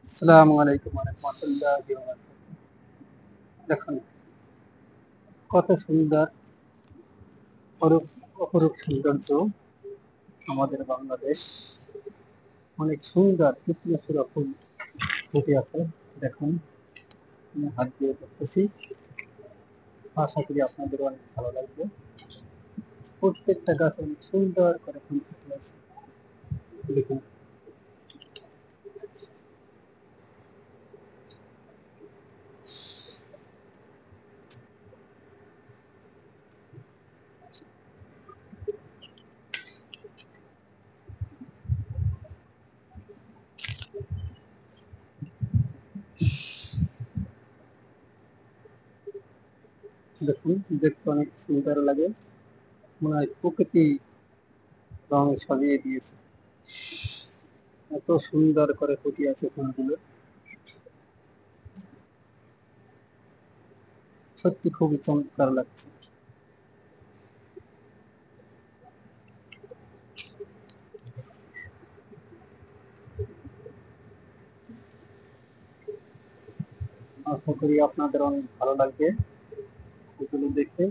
আসসালামু আলাইকুম ওয়া রাহমাতুল্লাহি ওয়া বারাকাতুহু। দেখুন কত সুন্দর অরূপ অপরূপ সৌন্দর্য আমাদের বাংলাদেশ। অনেক সুন্দর কৃষ্ণচূড়া ফুল ফুটে আছে। দেখুন আমি হাত দিয়ে দেখতেছি, আশা করি আপনাদের অনেক ভালো লাগবে। প্রত্যেকটা গাছ অনেক সুন্দর করে ফুল ফুটে আছে। দেখুন দেখুন দেখতে অনেক সুন্দর লাগে, মনে হয় প্রকৃতি রং সাজিয়ে দিয়েছে। এত সুন্দর করে ফুটে আছে ফুলগুলো, সত্যি খুবই চমৎকার লাগছে। আশা করি আপনাদের অনেক ভালো লাগবে এগুলো দেখে।